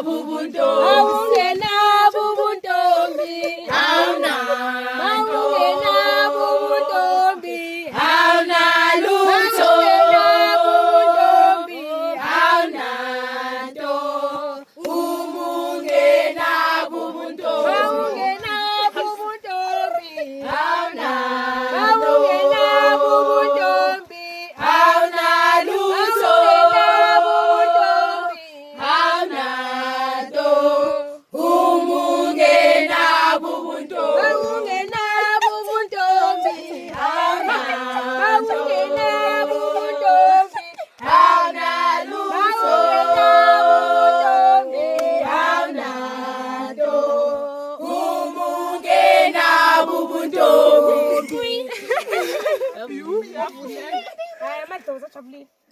bubuntombi awungena bubuntombi awunalutho bubuntombi awunanto umungena bubuntombi awungena bubuntombi awunanto awungena bubuntombi awunalutho bubuntombi awunanto umungena bubuntombi awungena bubuntombi awungena bubuntombi awunalutho awunanto umungena bubuntombi Haya, madlozi ajabulile.